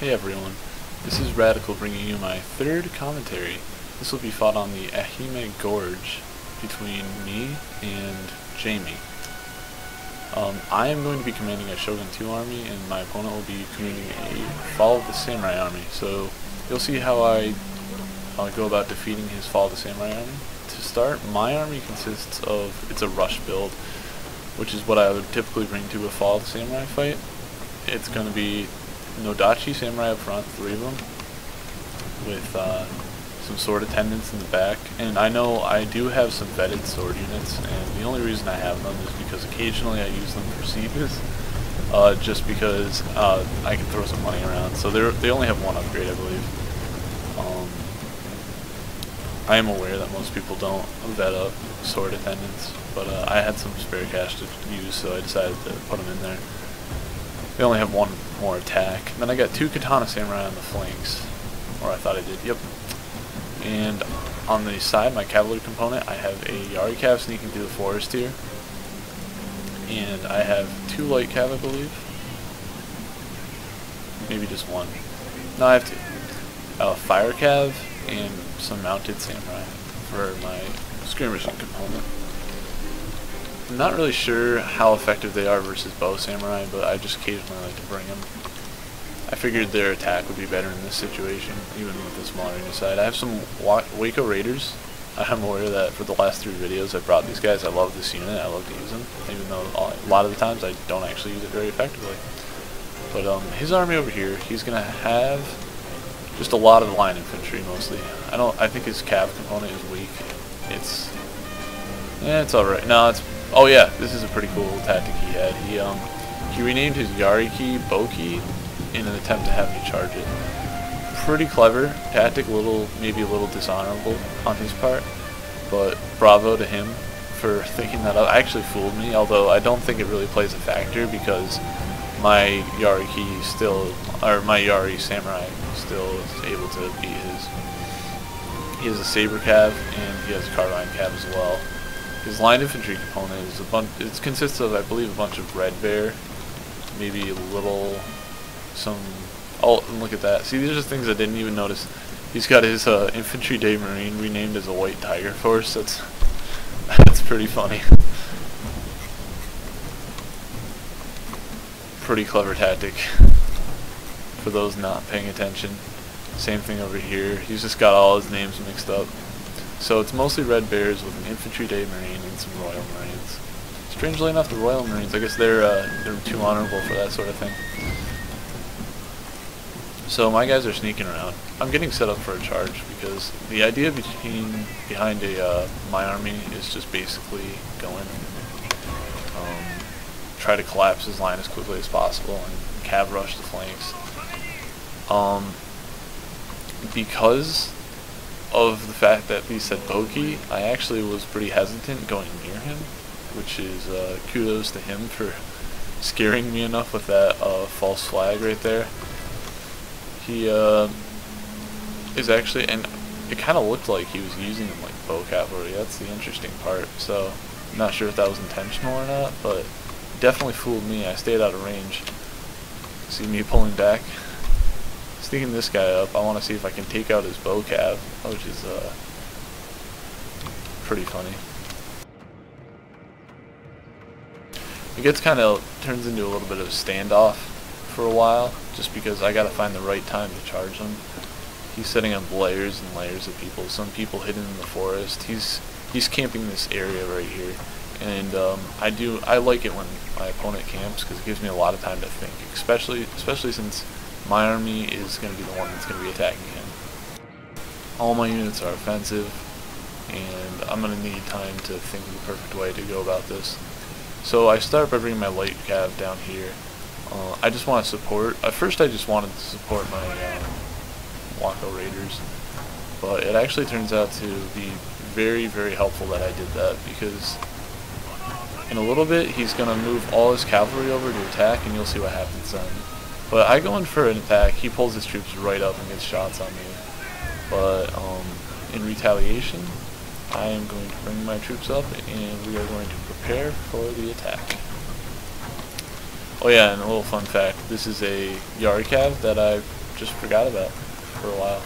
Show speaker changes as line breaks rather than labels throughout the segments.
Hey everyone, this is Radical bringing you my third commentary. This will be fought on the Jaime Gorge between me and Jaime. I am going to be commanding a Shogun 2 army, and my opponent will be commanding a Fall of the Samurai army. So you'll see how I go about defeating his Fall of the Samurai army. To start, my army consists of, it's a rush build, which is what I would typically bring to a Fall of the Samurai fight. It's going to be Nodachi Samurai up front, 3 of them, with some sword attendants in the back. And I know I do have some vetted sword units, and the only reason I have them is because occasionally I use them for sieges, just because I can throw some money around. So they only have one upgrade, I believe. I am aware that most people don't vet up sword attendants, but I had some spare cash to use, so I decided to put them in there. They only have one more attack. And then I got 2 Katana Samurai on the flanks, or I thought I did, yep. And on the side, my cavalry component, I have a Yari Cav sneaking through the forest here. And I have 2 light cav, I believe. Maybe just 1. No, I have 2. Fire cav and some mounted samurai for my skirmishing component. I'm not really sure how effective they are versus bow samurai, but I just occasionally like to bring them. I figured their attack would be better in this situation, even with the smaller unit side. I have some Waco Raiders. I'm aware that for the last 3 videos I brought these guys. I love this unit. I love to use them, even though a lot of the times I don't actually use it very effectively. But his army over here, he's gonna have just a lot of line infantry mostly. I think his cav component is weak. It's alright. No, it's. Oh yeah, this is a pretty cool tactic he had. He renamed his Yari key Boki in an attempt to have me charge it. Pretty clever tactic, maybe a little dishonorable on his part, but bravo to him for thinking that up. Actually fooled me, although I don't think it really plays a factor because my Yari key still, or my Yari Samurai still is able to beat his. He has a saber cav and he has a carbine cav as well. His line infantry component is it consists of, I believe, a bunch of red bear, maybe a little, oh, and look at that. See, these are things I didn't even notice. He's got his infantry day marine renamed as a white tiger force. That's pretty funny. Pretty clever tactic for those not paying attention. Same thing over here. He's just got all his names mixed up. So it's mostly red bears with an infantry day marine and some royal marines. Strangely enough, the royal marines, I guess they're too honorable for that sort of thing. So my guys are sneaking around. I'm getting set up for a charge because the idea behind my army is just basically go in, try to collapse his line as quickly as possible and cav rush the flanks. Because of the fact that he said Boki, I actually was pretty hesitant going near him, which is kudos to him for scaring me enough with that false flag right there. He is actually, and it kind of looked like he was using them like bow cavalry. That's the interesting part. So I'm not sure if that was intentional or not, but definitely fooled me. I stayed out of range. See me pulling back. Sneaking this guy up, I want to see if I can take out his bow cav, which is pretty funny. It turns into a little bit of a standoff for a while, just because I gotta find the right time to charge him. He's setting up layers and layers of people. Some people hidden in the forest. He's camping this area right here, and I like it when my opponent camps because it gives me a lot of time to think, especially since my army is going to be the one that's going to be attacking him. All my units are offensive, and I'm going to need time to think of the perfect way to go about this. So I start by bringing my light cav down here. I just want to support. At first I just wanted to support my Waco Raiders, but it actually turns out to be very, very helpful that I did that because in a little bit he's going to move all his cavalry over to attack, and you'll see what happens then. But I go in for an attack, he pulls his troops right up and gets shots on me. But in retaliation, I am going to bring my troops up and we are going to prepare for the attack. Oh yeah, and a little fun fact, this is a Yari Cav that I just forgot about for a while.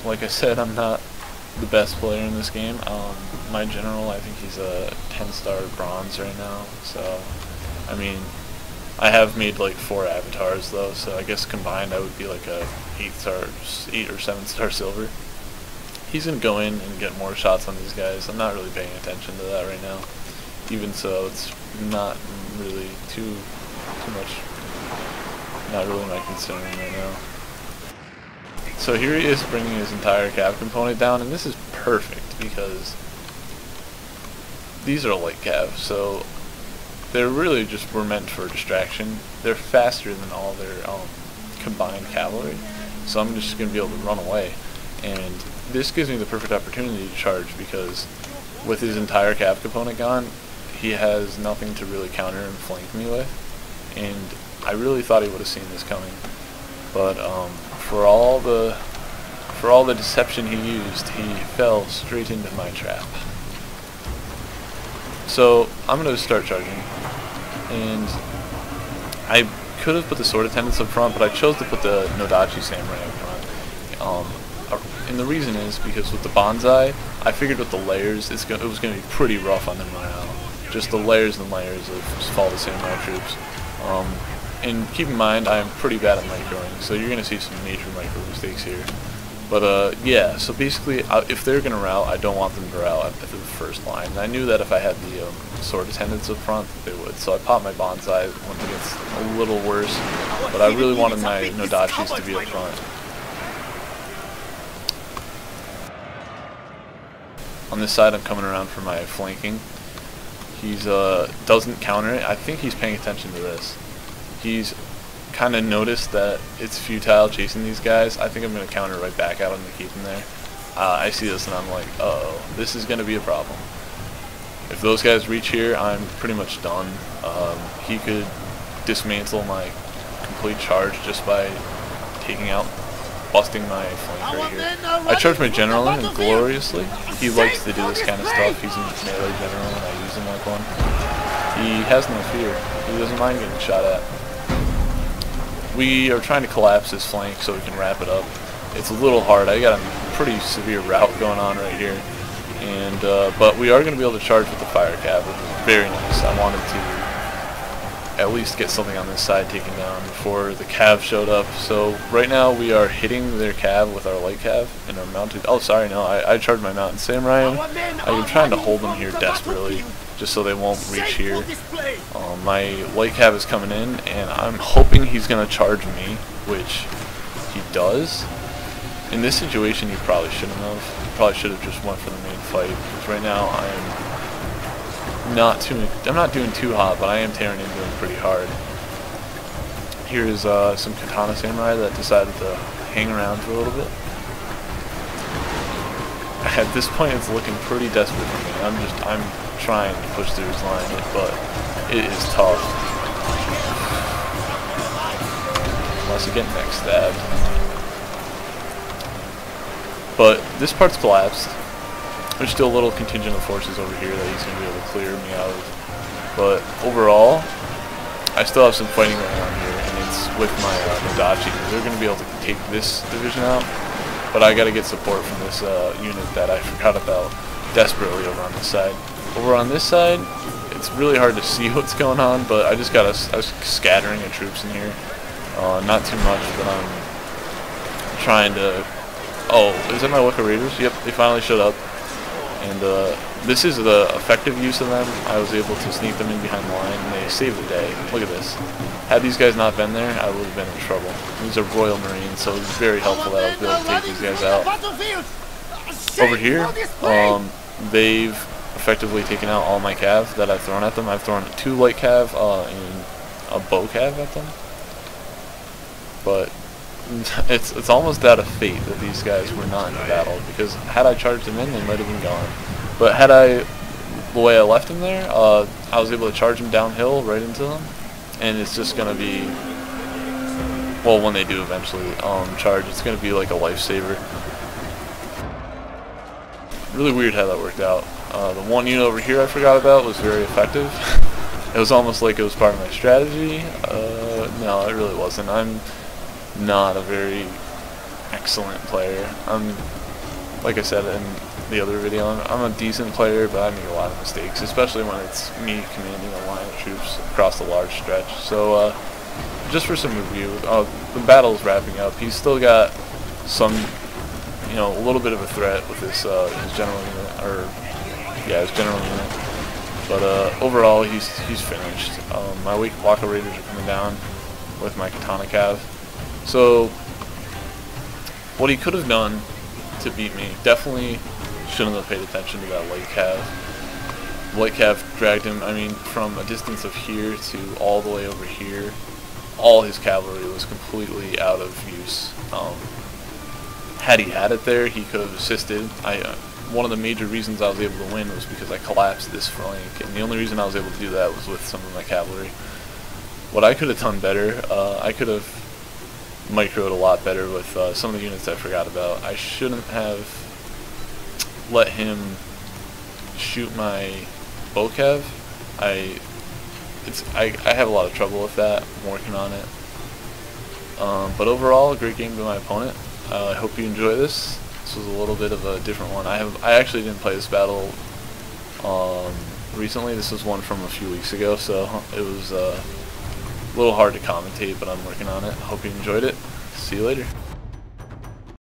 Like I said, I'm not the best player in this game. My general, I think he's a 10-star bronze right now, so I mean, I have made like 4 avatars though, so I guess combined I would be like a 8 or 7-star silver. He's gonna go in and get more shots on these guys. I'm not really paying attention to that right now. Even so, it's not really too much, not really my concern right now. So here he is bringing his entire cav component down, and this is perfect because these are light cav, so they're really just were meant for distraction. They're faster than all their combined cavalry, so I'm just going to be able to run away. And this gives me the perfect opportunity to charge because with his entire cav component gone, he has nothing to really counter and flank me with. And I really thought he would have seen this coming, but for all the deception he used, he fell straight into my trap. So I'm going to start charging, and I could have put the sword attendants up front, but I chose to put the Nodachi samurai up front. And the reason is because with the bonsai, I figured with the layers, it was going to be pretty rough on them morale. Just the layers and layers of follow the samurai troops. And keep in mind, I am pretty bad at microing, so you're going to see some major micro mistakes here. But yeah, so basically, if they're going to rout, I don't want them to rout at the first line. And I knew that if I had the sword attendants up front, they would. So I popped my bonsai when it gets a little worse, but I really wanted my Nodachis to be up front. On this side, I'm coming around for my flanking. He's doesn't counter it. I think he's paying attention to this. He's kind of noticed that it's futile chasing these guys. I think I'm going to counter right back out and keep him there. I see this and I'm like, uh-oh, this is going to be a problem. If those guys reach here, I'm pretty much done. He could dismantle my complete charge just by taking out, busting my flank right here. I charge my general in and gloriously. He likes to do this kind of stuff. He's a melee general and I use him like one. He has no fear. He doesn't mind getting shot at. We are trying to collapse his flank so we can wrap it up. It's a little hard. I got a pretty severe rout going on right here, and but we are going to be able to charge with the fire cav, which is very nice. I wanted to at least get something on this side taken down before the cav showed up. So right now we are hitting their cav with our light cav and our mounted. Oh, sorry, no, I charged my mounted samurai. I'm trying to hold them here desperately, just so they won't reach here. My light cav is coming in, and I'm hoping he's going to charge me, which he does. In this situation, he probably shouldn't have. He probably should have just went for the main fight, because right now I'm not doing too hot, but I am tearing into him pretty hard. Here's some katana samurai that decided to hang around for a little bit. At this point, it's looking pretty desperate for me. I'm trying to push through his line, but it is tough. Unless you get neck stabbed. But this part's collapsed. There's still a little contingent of forces over here that he's going to be able to clear me out of. But overall, I still have some fighting going on here, and it's with my Nodachi. They're going to be able to take this division out. But I got to get support from this unit that I forgot about desperately over on this side. Over on this side, it's really hard to see what's going on, but I just got a scattering of troops in here. Not too much, but I'm trying to... Oh, is that my Wicca Raiders? Yep, they finally showed up. And this is the effective use of them. I was able to sneak them in behind the line, and they saved the day. Look at this. Had these guys not been there, I would have been in trouble. These are Royal Marines, so it's very helpful that I was able to take these guys out. Over here, they've effectively taken out all my cav that I've thrown at them. I've thrown 2 light cav and a bow cav at them. But it's almost out of fate that these guys were not in the battle, because had I charged them in, they might have been gone. But had the way I left them there, I was able to charge them downhill right into them, and it's just going to be, well, when they do eventually charge, it's going to be like a lifesaver. Really weird how that worked out. The one unit over here I forgot about was very effective. It was almost like it was part of my strategy. No, it really wasn't. not a very excellent player. Like I said in the other video, I'm a decent player, but I make a lot of mistakes, especially when it's me commanding a line of troops across a large stretch. So just for some review, the battle's wrapping up. He's still got some, a little bit of a threat with his general unit, his general unit. But overall, he's finished. My weak Waka Raiders are coming down with my Katana Cav. So what he could have done to beat me, definitely shouldn't have paid attention to that light Cav. Light Cav dragged him, from a distance of here to all the way over here. All his cavalry was completely out of use. Had he had it there, he could have assisted. One of the major reasons I was able to win was because I collapsed this flank, and the only reason I was able to do that was with some of my cavalry. What I could have done better, I could have microed a lot better with some of the units I forgot about. I shouldn't have let him shoot my Bocav. I have a lot of trouble with that. I'm working on it. But overall, a great game to my opponent. I hope you enjoy this. This was a little bit of a different one. I actually didn't play this battle recently. This was one from a few weeks ago, so it was a little hard to commentate, but I'm working on it. Hope you enjoyed it. See you later.